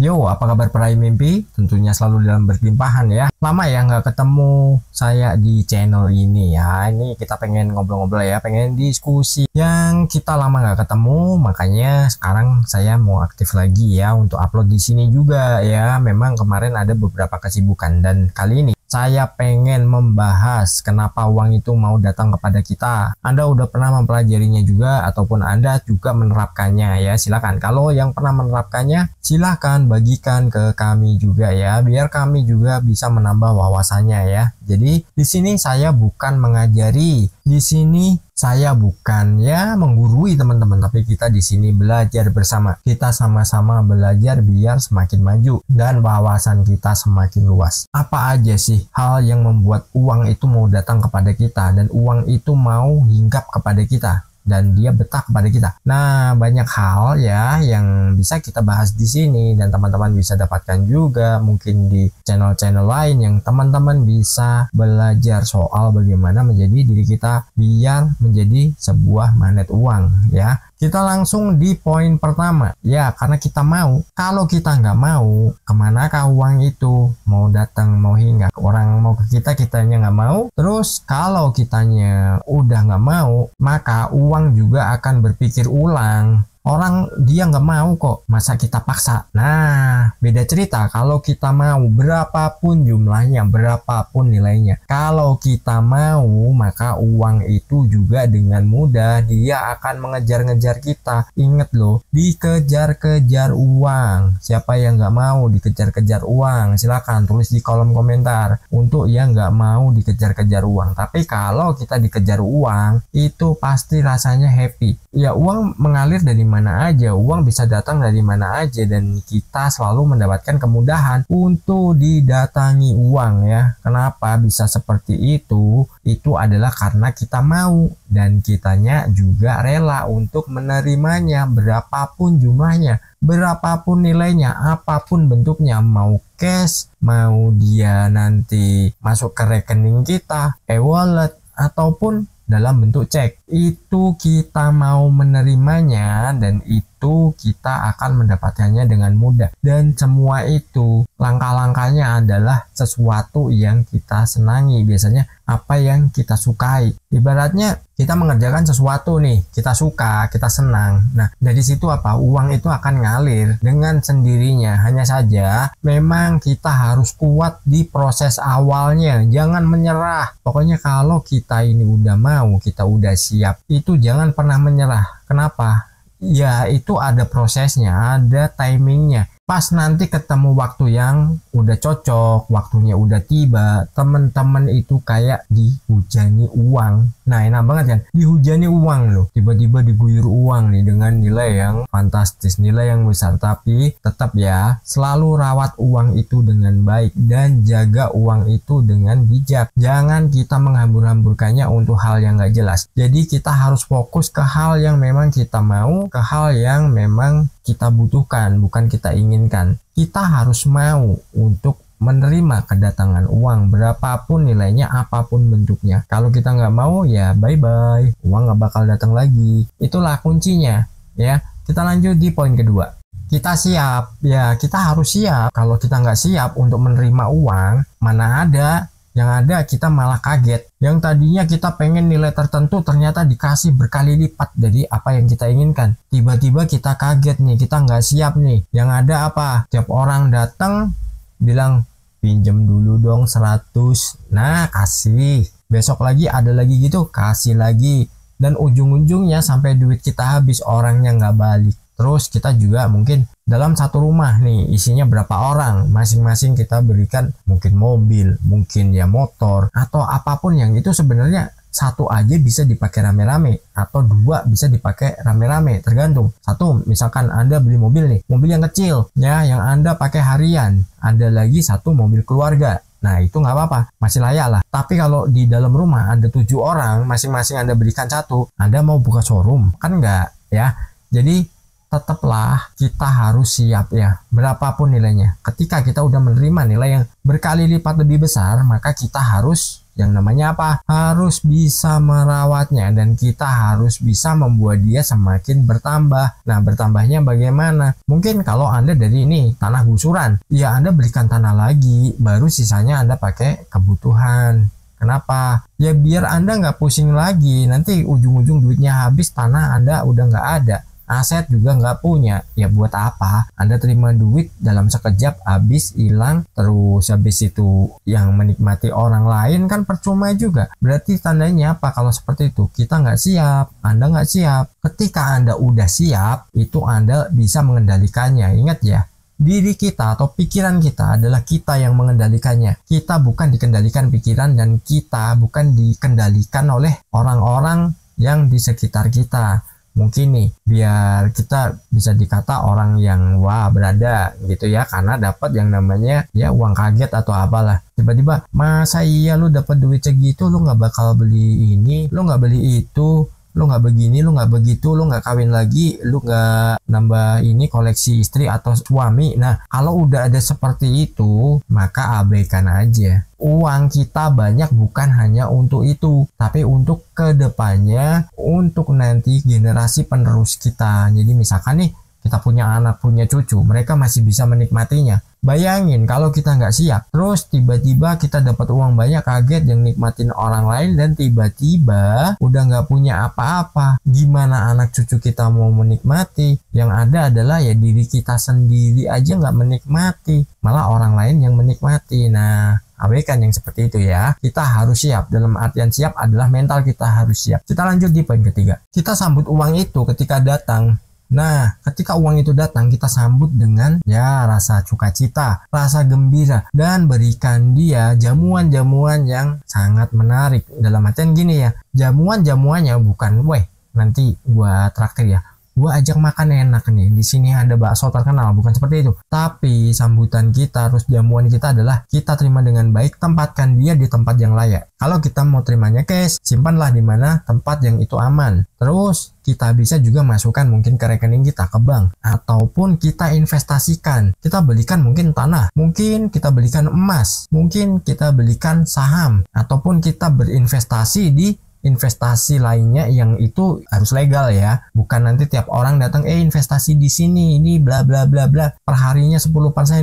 Yo, apa kabar peraih mimpi? Tentunya selalu dalam berlimpahan ya. Lama ya nggak ketemu saya di channel ini ya. Ini kita pengen ngobrol-ngobrol ya, pengen diskusi yang kita lama nggak ketemu. Makanya sekarang saya mau aktif lagi ya untuk upload di sini juga ya. Memang kemarin ada beberapa kesibukan dan kali ini saya pengen membahas kenapa uang itu mau datang kepada kita. Anda udah pernah mempelajarinya juga ataupun Anda juga menerapkannya ya. Silakan. Kalau yang pernah menerapkannya, silakan bagikan ke kami juga ya, biar kami juga bisa menambah wawasannya ya. Jadi di sini saya bukan mengajari, di sini saya bukan ya menggurui teman-teman, tapi kita di sini belajar bersama. Kita sama-sama belajar biar semakin maju dan wawasan kita semakin luas. Apa aja sih hal yang membuat uang itu mau datang kepada kita dan uang itu mau hinggap kepada kita dan dia betah kepada kita. Nah, banyak hal ya yang bisa kita bahas di sini dan teman-teman bisa dapatkan juga mungkin di channel-channel lain yang teman-teman bisa belajar soal bagaimana menjadi diri kita biar menjadi sebuah magnet uang ya. Kita langsung di poin pertama ya, karena kita mau. Kalau kita nggak mau, kemanakah uang itu mau datang, mau hinggap? Orang mau ke kita, kitanya nggak mau. Terus kalau kitanya udah nggak mau, maka uang juga akan berpikir ulang. Orang dia nggak mau kok, masa kita paksa? Nah, beda cerita kalau kita mau, berapapun jumlahnya, berapapun nilainya. Kalau kita mau, maka uang itu juga dengan mudah dia akan mengejar-ngejar kita. Ingat loh, dikejar-kejar uang. Siapa yang nggak mau dikejar-kejar uang? Silakan tulis di kolom komentar untuk yang nggak mau dikejar-kejar uang. Tapi kalau kita dikejar uang, itu pasti rasanya happy. Ya, uang mengalir dari mana aja, uang bisa datang dari mana aja, dan kita selalu mendapatkan kemudahan untuk didatangi uang ya. Kenapa bisa seperti itu? Itu adalah karena kita mau dan kitanya juga rela untuk menerimanya berapapun jumlahnya, berapapun nilainya, apapun bentuknya, mau cash, mau dia nanti masuk ke rekening kita, e-wallet, ataupun dalam bentuk cek. Itu kita mau menerimanya dan itu kita akan mendapatkannya dengan mudah. Dan semua itu langkah-langkahnya adalah sesuatu yang kita senangi, biasanya apa yang kita sukai. Ibaratnya kita mengerjakan sesuatu nih, kita suka, kita senang. Nah, dari situ apa? Uang itu akan ngalir dengan sendirinya. Hanya saja memang kita harus kuat di proses awalnya. Jangan menyerah. Pokoknya kalau kita ini udah mau, kita udah siap, itu jangan pernah menyerah. Kenapa? Ya, itu ada prosesnya, ada timingnya. Pas nanti ketemu waktu yang udah cocok, waktunya udah tiba, teman-teman itu kayak dihujani uang. Nah, enak banget kan? Dihujani uang loh. Tiba-tiba diguyur uang nih dengan nilai yang fantastis, nilai yang besar. Tapi tetap ya, selalu rawat uang itu dengan baik dan jaga uang itu dengan bijak. Jangan kita menghambur-hamburkannya untuk hal yang gak jelas. Jadi kita harus fokus ke hal yang memang kita mau, ke hal yang memang kita butuhkan, bukan kita inginkan. Kita harus mau untuk menerima kedatangan uang, berapapun nilainya, apapun bentuknya. Kalau kita nggak mau, ya bye-bye, uang nggak bakal datang lagi. Itulah kuncinya ya. Kita lanjut di poin kedua. Kita siap ya, kita harus siap. Kalau kita nggak siap untuk menerima uang, mana ada. Yang ada kita malah kaget. Yang tadinya kita pengen nilai tertentu ternyata dikasih berkali lipat dari apa yang kita inginkan. Tiba-tiba kita kaget nih, kita nggak siap nih. Yang ada apa? Tiap orang datang bilang, pinjem dulu dong 100. Nah, kasih. Besok lagi ada lagi gitu, kasih lagi. Dan ujung-ujungnya sampai duit kita habis, orangnya nggak balik. Terus kita juga mungkin dalam satu rumah nih isinya berapa orang, masing-masing kita berikan mungkin mobil, mungkin ya motor, atau apapun yang itu sebenarnya satu aja bisa dipakai rame-rame atau dua bisa dipakai rame-rame, tergantung. Satu, misalkan Anda beli mobil nih, mobil yang kecil ya, yang Anda pakai harian. Ada lagi satu mobil keluarga. Nah, itu nggak apa-apa, masih layak lah. Tapi kalau di dalam rumah ada 7 orang, masing-masing Anda berikan satu, Anda mau buka showroom kan nggak ya. Jadi tetaplah kita harus siap ya, berapapun nilainya. Ketika kita udah menerima nilai yang berkali lipat lebih besar, maka kita harus yang namanya apa? Harus bisa merawatnya, dan kita harus bisa membuat dia semakin bertambah. Nah, bertambahnya bagaimana? Mungkin kalau Anda dari ini tanah gusuran, ya Anda belikan tanah lagi, baru sisanya Anda pakai kebutuhan. Kenapa? Ya biar Anda nggak pusing lagi, nanti ujung-ujung duitnya habis, tanah Anda udah nggak ada, aset juga nggak punya. Ya buat apa Anda terima duit dalam sekejap habis, hilang, terus habis itu yang menikmati orang lain, kan percuma juga. Berarti tandanya apa kalau seperti itu? Kita nggak siap, Anda nggak siap. Ketika Anda udah siap, itu Anda bisa mengendalikannya. Ingat ya, diri kita atau pikiran kita adalah kita yang mengendalikannya. Kita bukan dikendalikan pikiran, dan kita bukan dikendalikan oleh orang-orang yang di sekitar kita. Mungkin nih, biar kita bisa dikata orang yang wah berada gitu ya, karena dapat yang namanya ya uang kaget atau apalah. Tiba-tiba, masa iya lu dapat duit segitu lu nggak bakal beli ini, lu nggak beli itu, lu nggak begini, lu nggak begitu, lu nggak kawin lagi, lu nggak nambah ini koleksi istri atau suami. Nah, kalau udah ada seperti itu, maka abaikan aja. Uang kita banyak bukan hanya untuk itu, tapi untuk kedepannya, untuk nanti generasi penerus kita. Jadi misalkan nih, kita punya anak, punya cucu, mereka masih bisa menikmatinya. Bayangin kalau kita nggak siap, terus tiba-tiba kita dapat uang banyak, kaget yang nikmatin orang lain, dan tiba-tiba udah nggak punya apa-apa. Gimana anak cucu kita mau menikmati? Yang ada adalah ya diri kita sendiri aja nggak menikmati, malah orang lain yang menikmati. Nah, abaikan yang seperti itu ya. Kita harus siap. Dalam artian siap adalah mental kita harus siap. Kita lanjut di poin ketiga. Kita sambut uang itu ketika datang. Nah, ketika uang itu datang, kita sambut dengan ya rasa sukacita, rasa gembira, dan berikan dia jamuan-jamuan yang sangat menarik. Dalam artian gini ya, jamuan-jamuannya bukan, weh nanti gua traktir ya, gua ajak makan enak nih, di sini ada bakso terkenal, bukan seperti itu. Tapi sambutan kita, terus jamuan kita adalah kita terima dengan baik, tempatkan dia di tempat yang layak. Kalau kita mau terimanya cash, simpanlah di mana tempat yang itu aman. Terus kita bisa juga masukkan mungkin ke rekening kita, ke bank, ataupun kita investasikan. Kita belikan mungkin tanah, mungkin kita belikan emas, mungkin kita belikan saham, ataupun kita berinvestasi di investasi lainnya yang itu harus legal ya. Bukan nanti tiap orang datang investasi di sini ini bla bla bla bla perharinya 10%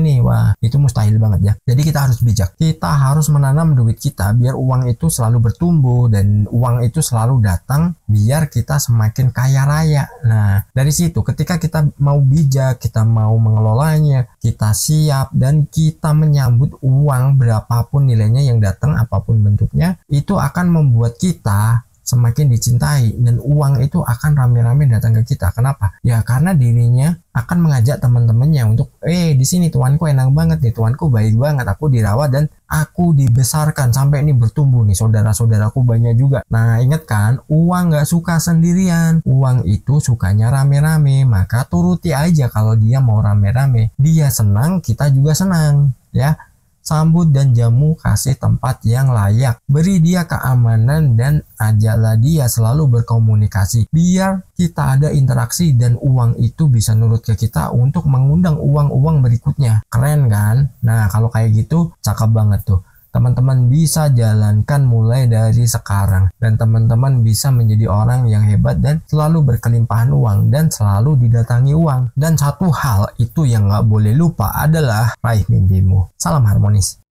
nih. Wah, itu mustahil banget ya. Jadi kita harus bijak. Kita harus menanam duit kita biar uang itu selalu bertumbuh dan uang itu selalu datang biar kita semakin kaya raya. Nah, dari situ ketika kita mau bijak, kita mau mengelolanya, kita siap dan kita menyambut uang berapapun nilainya yang datang, apapun bentuknya, itu akan membuat kita semakin dicintai dan uang itu akan rame-rame datang ke kita. Kenapa? Ya karena dirinya akan mengajak teman-temannya untuk di sini tuanku enak banget nih, tuanku baik banget, aku dirawat dan aku dibesarkan sampai ini bertumbuh nih, saudara-saudaraku banyak juga. Nah ingat kan, uang nggak suka sendirian, uang itu sukanya rame-rame. Maka turuti aja kalau dia mau rame-rame, dia senang kita juga senang ya. Sambut dan jamu, kasih tempat yang layak, beri dia keamanan dan ajaklah dia selalu berkomunikasi biar kita ada interaksi dan uang itu bisa nurut ke kita untuk mengundang uang-uang berikutnya. Keren kan? Nah kalau kayak gitu cakep banget tuh. Teman-teman bisa jalankan mulai dari sekarang dan teman-teman bisa menjadi orang yang hebat dan selalu berkelimpahan uang dan selalu didatangi uang. Dan satu hal itu yang nggak boleh lupa adalah raih mimpimu. Salam harmonis.